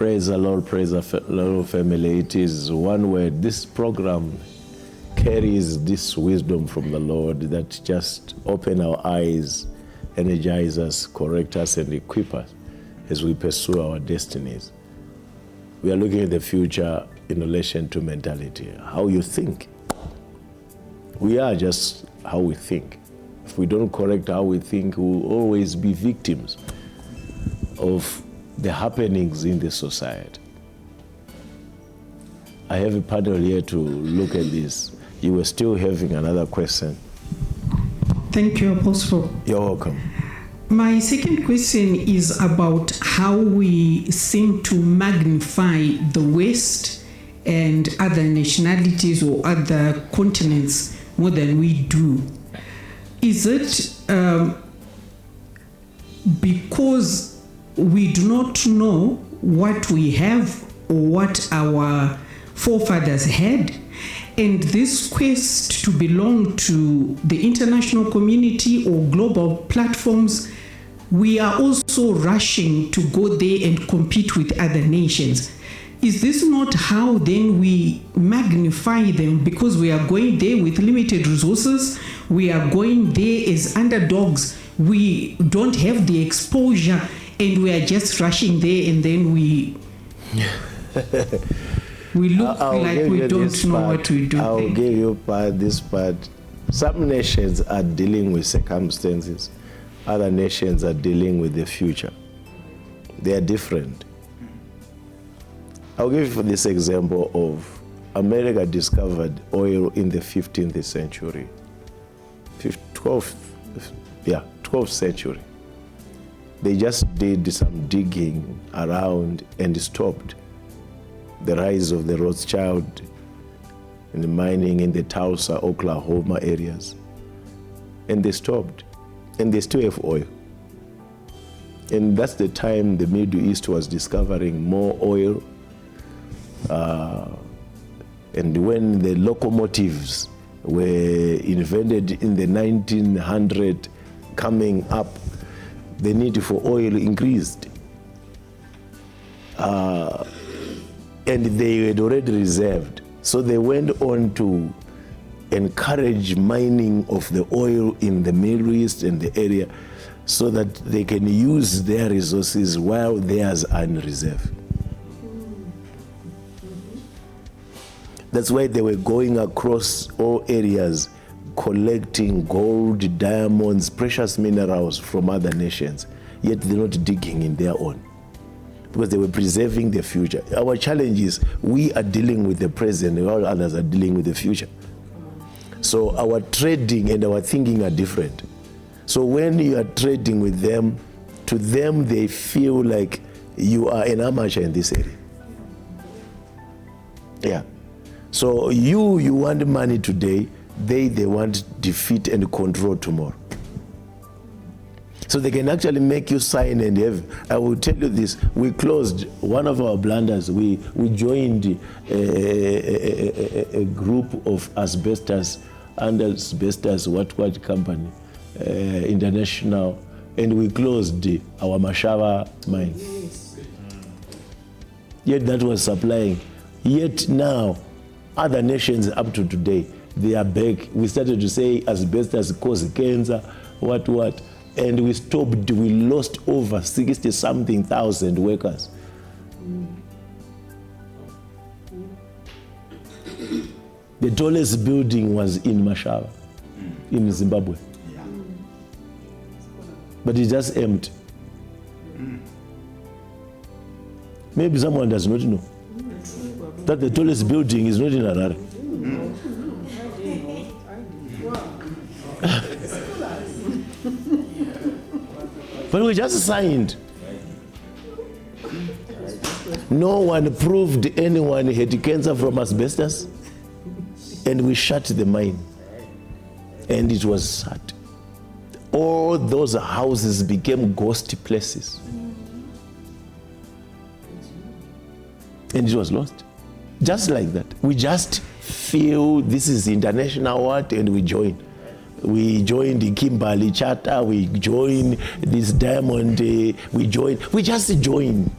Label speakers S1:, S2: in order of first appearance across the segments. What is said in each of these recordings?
S1: Praise the Lord, family. It is one word. This program carries this wisdom from the Lord that just open our eyes, energize us, correct us, and equip us as we pursue our destinies. We are looking at the future in relation to mentality, how you think. We are just how we think. If we don't correct how we think, we will always be victims of the happenings in the society. I have a panel here to look at this. You were still having another question.
S2: Thank you, Apostle.
S1: You're welcome.
S2: My second question is about how we seem to magnify the West and other nationalities or other continents more than we do. Is it because we do not know what we have or what our forefathers had? And this quest to belong to the international community or global platforms, we are also rushing to go there and compete with other nations. Is this not how then we magnify them? Because we are going there with limited resources, we are going there as underdogs, we don't have the exposure, and we are just rushing there, and then we look like we don't know what we do.
S1: I'll give you this part. Some nations are dealing with circumstances. Other nations are dealing with the future. They are different. I'll give you this example of America discovered oil in the 15th century. 12th century. They just did some digging around and stopped the rise of the Rothschild and the mining in the Tulsa, Oklahoma areas. And they stopped. And they still have oil. And that's the time the Middle East was discovering more oil. And when the locomotives were invented in the 1900s, coming up, the need for oil increased. And they had already reserved. So they went on to encourage mining of the oil in the Middle East and the area so that they can use their resources while theirs are in reserve. That's why they were going across all areas collecting gold, diamonds, precious minerals from other nations, yet they're not digging in their own, because they were preserving the future. Our challenge is we are dealing with the present while others are dealing with the future. So our trading and our thinking are different. So when you are trading with them, to them they feel like you are an amateur in this area. Yeah. So you want money today, they want defeat and control tomorrow. So they can actually make you sign and have. I will tell you this, we closed one of our blunders. We joined a group of asbestos, what company, international, and we closed our Mashava mine. Yet that was supplying. Yet now, other nations up to today, they are back. We started to say asbestos causes cancer, what, and we stopped. We lost over 60-something thousand workers. The tallest building was in Mashava, in Zimbabwe. But it's just empty. Maybe someone does not know that the tallest building is not in Harare. But we just signed. No one proved anyone had cancer from asbestos, and we shut the mine. And it was shut. All those houses became ghost places. And it was lost. Just like that. We just feel this is international what, and we join. We joined the Kimberley Charter, we joined this Diamond, we just join.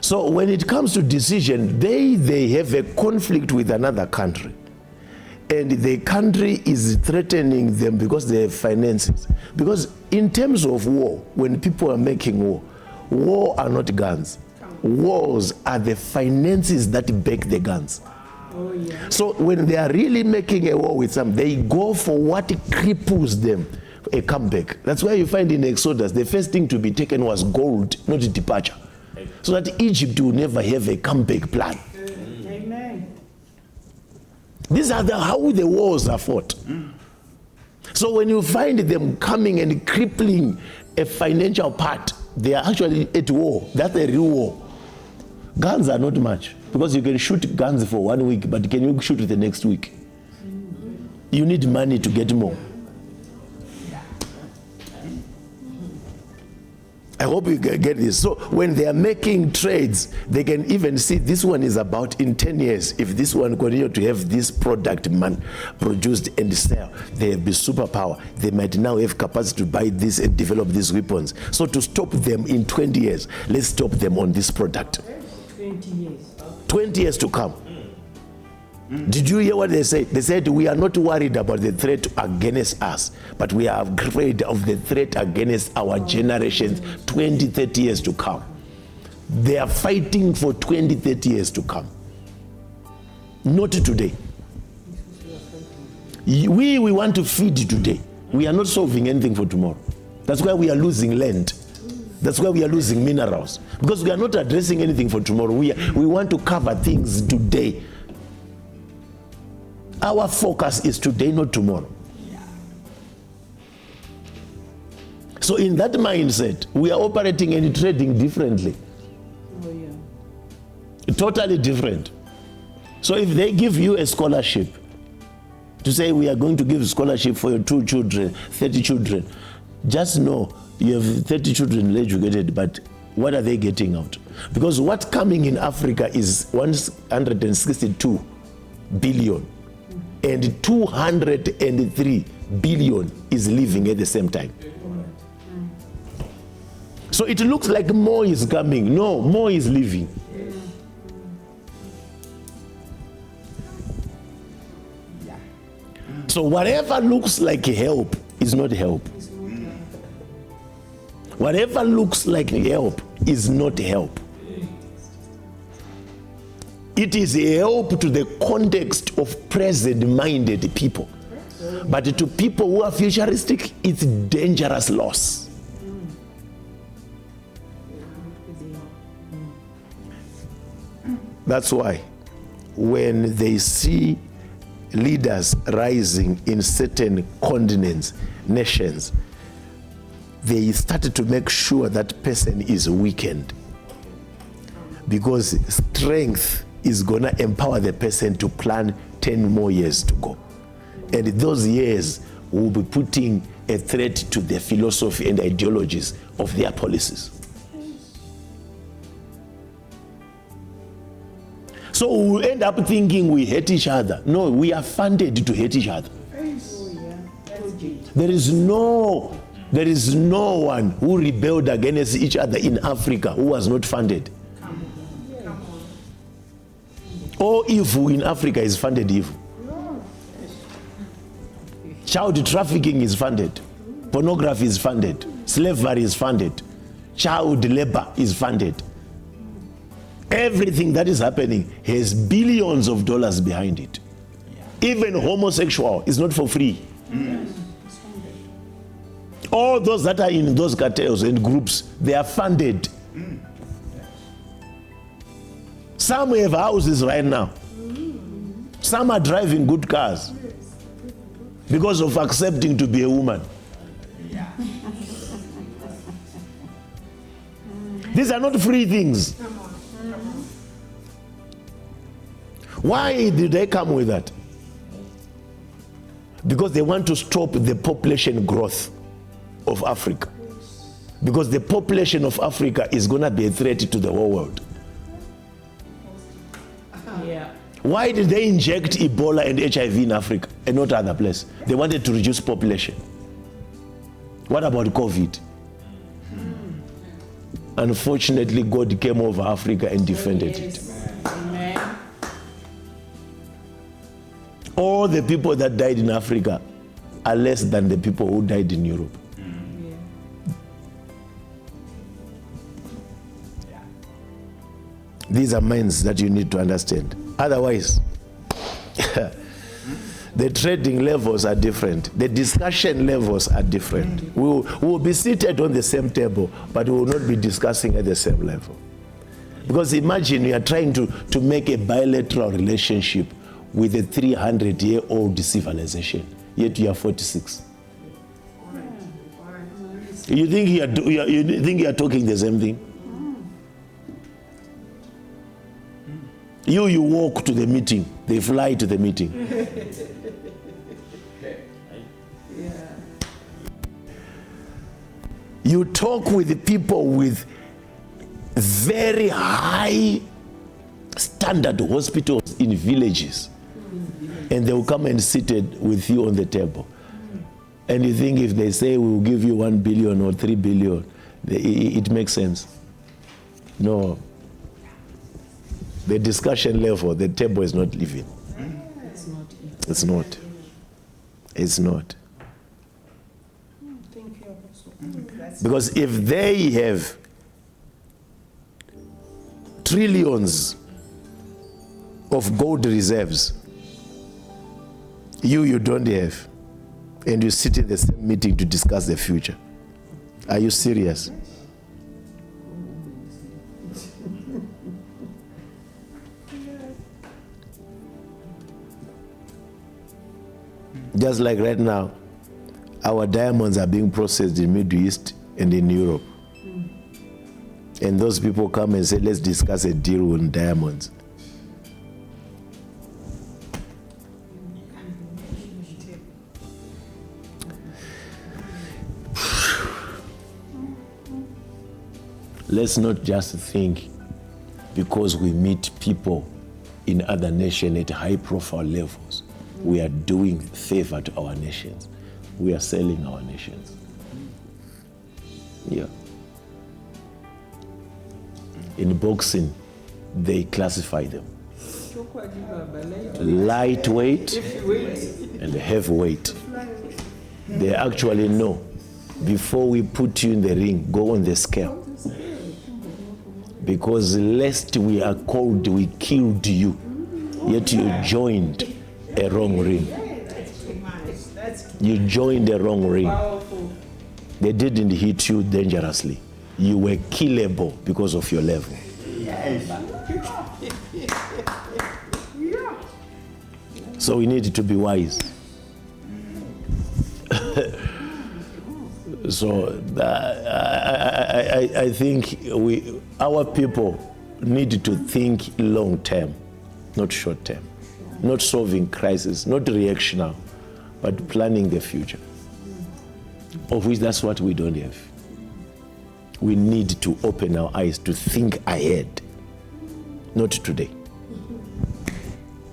S1: So when it comes to decision, they have a conflict with another country. And the country is threatening them because they have finances. Because in terms of war, when people are making war are not guns. Wars are the finances that back the guns.
S2: Oh, yeah.
S1: So when they are really making a war with some, they go for what cripples them, a comeback. That's why you find in Exodus, the first thing to be taken was gold, not departure. So that Egypt will never have a comeback plan.
S2: Amen.
S1: These are how the wars are fought. So when you find them coming and crippling a financial part, they are actually at war. That's a real war. Guns are not much, because you can shoot guns for 1 week, but can you shoot the next week? You need money to get more. I hope you get this. So when they are making trades, they can even see this one is about in 10 years. If this one continue to have this product produced and sell, they will be superpower. They might now have capacity to buy this and develop these weapons. So to stop them in 20 years, let's stop them on this product.
S2: 20 years.
S1: 20 years to come. Did you hear what they said? They said, we are not worried about the threat against us, but we are afraid of the threat against our generations 20, 30 years to come. They are fighting for 20, 30 years to come. Not today. We want to feed today. We are not solving anything for tomorrow. That's why we are losing land. That's why we are losing minerals. Because we are not addressing anything for tomorrow. We want to cover things today. Our focus is today, not tomorrow. So in that mindset, we are operating and trading differently.
S2: Oh, yeah.
S1: Totally different. So if they give you a scholarship, to say we are going to give scholarship for your 2 children, 30 children, just know you have 30 children educated, but what are they getting out? Because what's coming in Africa is 162 billion. And 203 billion is living at the same time. So it looks like more is coming. No, more is living. So whatever looks like help is not help. Whatever looks like help is not help. It is a help to the context of present-minded people. But to people who are futuristic, it's dangerous loss. That's why when they see leaders rising in certain continents, nations, they started to make sure that person is weakened. Because strength is going to empower the person to plan 10 more years to go. And those years will be putting a threat to the philosophy and ideologies of their policies. So we'll end up thinking we hate each other. No, we are funded to hate each other. There is no one who rebelled against each other in Africa who was not funded. All evil in Africa is funded evil. Child trafficking is funded. Pornography is funded. Slavery is funded. Child labor is funded. Everything that is happening has billions of dollars behind it. Even homosexual is not for free. All those that are in those cartels and groups, they are funded. Some have houses right now. Some are driving good cars because of accepting to be a woman. These are not free things. Why did they come with that? Because they want to stop the population growth of Africa. Because the population of Africa is going to be a threat to the whole world. Why did they inject Ebola and HIV in Africa and not other place? They wanted to reduce population. What about COVID? Unfortunately, God came over Africa and defended it.
S2: Amen.
S1: All the people that died in Africa are less than the people who died in Europe. These are minds that you need to understand. Otherwise, the trading levels are different. The discussion levels are different. We will be seated on the same table, but we will not be discussing at the same level. Because imagine you are trying to make a bilateral relationship with a 300-year-old civilization, yet you are 46. You think you are talking the same thing? You walk to the meeting, they fly to the meeting. You talk with the people with very high standard hospitals in villages, and they will come and sit with you on the table. And you think if they say we will give you 1 billion or 3 billion, it makes sense. No. The discussion level, the table is not living. It's not. It's not. Because if they have trillions of gold reserves, you don't have, and you sit in the same meeting to discuss the future, are you serious? Just like right now, our diamonds are being processed in Middle East and in Europe. And those people come and say, let's discuss a deal on diamonds. Let's not just think because we meet people in other nations at high profile levels, we are doing favor to our nations. We are selling our nations. Yeah. In boxing, they classify them. Lightweight and heavyweight. They actually know, before we put you in the ring, go on the scale. Because lest we are called, we killed you, yet you joined a wrong ring. You joined a wrong ring. They didn't hit you dangerously. You were killable because of your level. So we need to be wise. So I think our people need to think long term, not short term, not solving crisis, not reactional, but planning the future, of which that's what we don't have. We need to open our eyes to think ahead, not today.